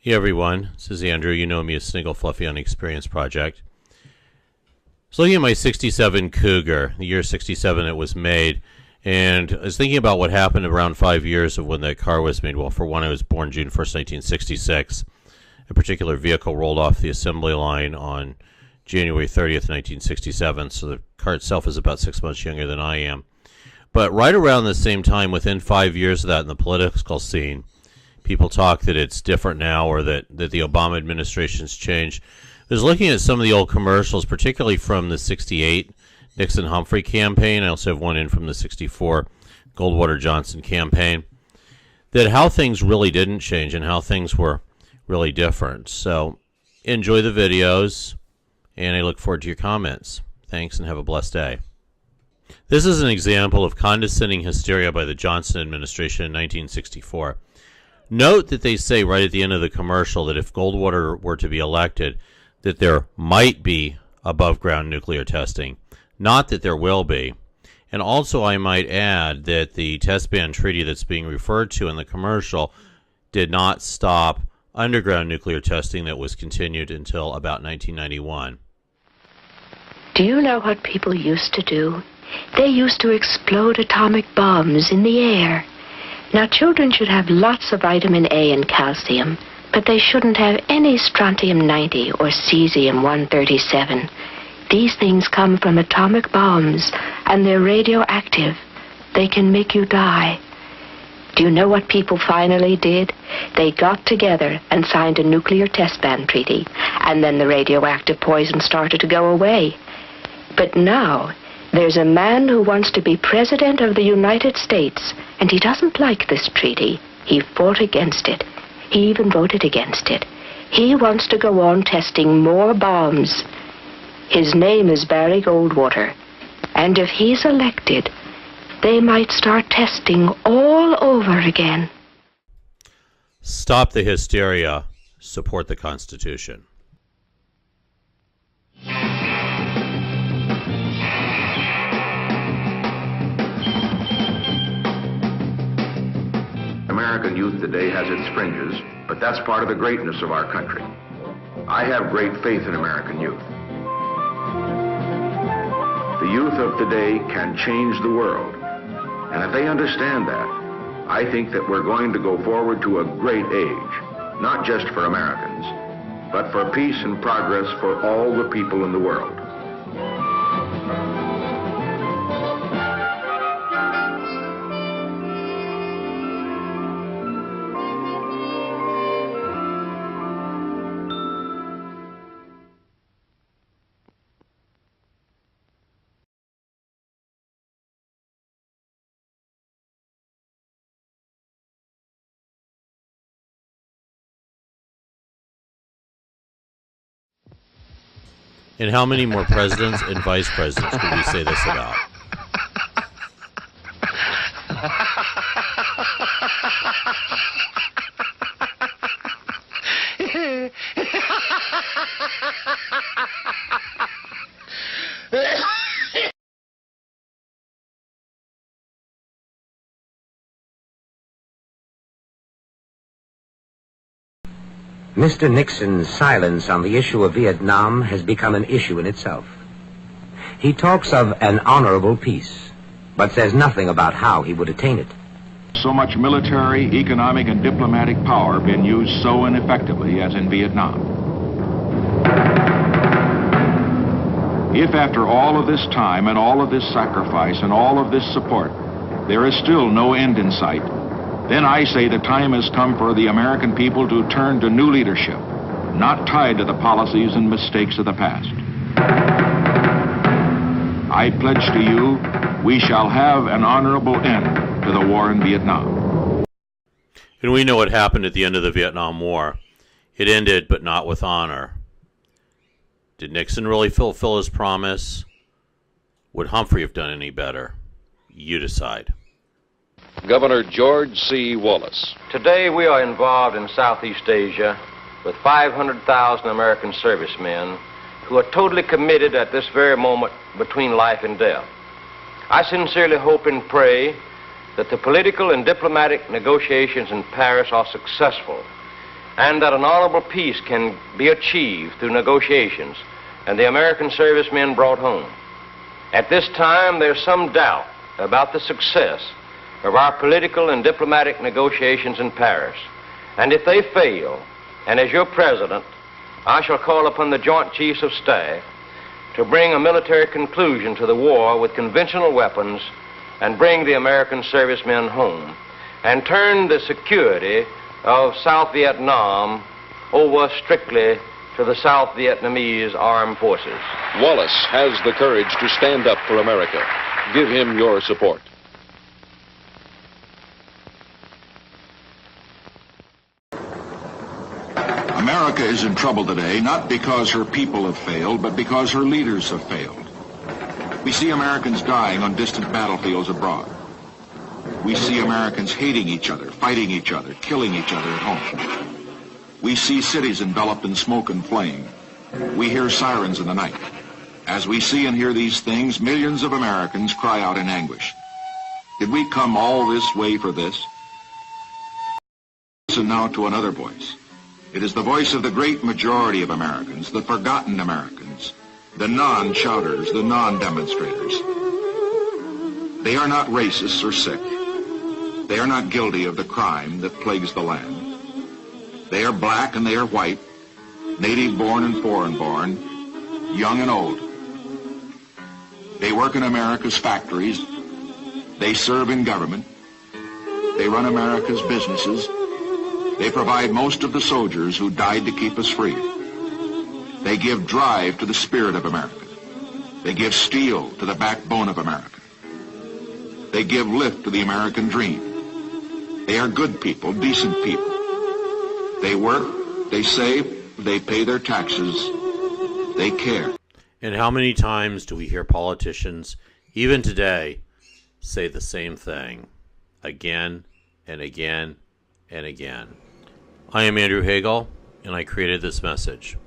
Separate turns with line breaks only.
Hey everyone, this is Andrew. You know me as Sniggle Fluffy on the Experience Project. So looking at my 67 Cougar, the year 67 it was made, and I was thinking about what happened around 5 years of when that car was made. Well, for one, I was born June 1st, 1966. A particular vehicle rolled off the assembly line on January 30th, 1967, so the car itself is about 6 months younger than I am. But right around the same time, within 5 years of that in the political scene, people talk that it's different now or that the Obama administration's changed. I was looking at some of the old commercials, particularly from the 68 NIxon-Humphry campaign. I also have one in from the 64 Goldwater-Johnson campaign, that how things really didn't change and how things were really different. So enjoy the videos, and I look forward to your comments. Thanks, and have a blessed day. This is an example of condescending hysteria by the Johnson administration in 1964. Note that they say right at the end of the commercial that if Goldwater were to be elected, that there might be above-ground nuclear testing, not that there will be. And also I might add that the test ban treaty that's being referred to in the commercial did not stop underground nuclear testing that was continued until about 1991.
Do you know what people used to do? They used to explode atomic bombs in the air. Now, children should have lots of vitamin A and calcium, but they shouldn't have any strontium-90 or cesium-137. These things come from atomic bombs, and they're radioactive. They can make you die. Do you know what people finally did? They got together and signed a nuclear test ban treaty, and then the radioactive poison started to go away. But now, there's a man who wants to be President of the United States, and he doesn't like this treaty. He fought against it. He even voted against it. He wants to go on testing more bombs. His name is Barry Goldwater, and if he's elected, they might start testing all over again.
Stop the hysteria. Support the Constitution.
American youth today has its fringes, but that's part of the greatness of our country. I have great faith in American youth. The youth of today can change the world. And if they understand that, I think that we're going to go forward to a great age, not just for Americans, but for peace and progress for all the people in the world.
And how many more presidents and vice presidents could we say this about?
Mr. Nixon's silence on the issue of Vietnam has become an issue in itself. He talks of an honorable peace, but says nothing about how he would attain it.
So much military, economic, and diplomatic power been used so ineffectively as in Vietnam. If after all of this time and all of this sacrifice and all of this support, there is still no end in sight, then I say the time has come for the American people to turn to new leadership, not tied to the policies and mistakes of the past. I pledge to you, we shall have an honorable end to the war in Vietnam.
And we know what happened at the end of the Vietnam War. It ended, but not with honor. Did Nixon really fulfill his promise? Would Humphrey have done any better? You decide.
Governor George C. Wallace.
Today we are involved in Southeast Asia with 500,000 American servicemen who are totally committed at this very moment between life and death. I sincerely hope and pray that the political and diplomatic negotiations in Paris are successful and that an honorable peace can be achieved through negotiations and the American servicemen brought home. At this time, there's some doubt about the success of our political and diplomatic negotiations in Paris. And if they fail, and as your president, I shall call upon the Joint Chiefs of Staff to bring a military conclusion to the war with conventional weapons and bring the American servicemen home and turn the security of South Vietnam over strictly to the South Vietnamese armed forces.
Wallace has the courage to stand up for America. Give him your support.
America is in trouble today, not because her people have failed, but because her leaders have failed. We see Americans dying on distant battlefields abroad. We see Americans hating each other, fighting each other, killing each other at home. We see cities enveloped in smoke and flame. We hear sirens in the night. As we see and hear these things, millions of Americans cry out in anguish. Did we come all this way for this? Listen now to another voice. It is the voice of the great majority of Americans, the forgotten Americans, the non-shouters, the non-demonstrators. They are not racists or sick. They are not guilty of the crime that plagues the land. They are black and they are white, native-born and foreign-born, young and old. They work in America's factories. They serve in government. They run America's businesses. They provide most of the soldiers who died to keep us free. They give drive to the spirit of America. They give steel to the backbone of America. They give lift to the American dream. They are good people, decent people. They work, they save, they pay their taxes, they care.
And how many times do we hear politicians, even today, say the same thing again and again and again? I am Andrew Hagle, and I created this message.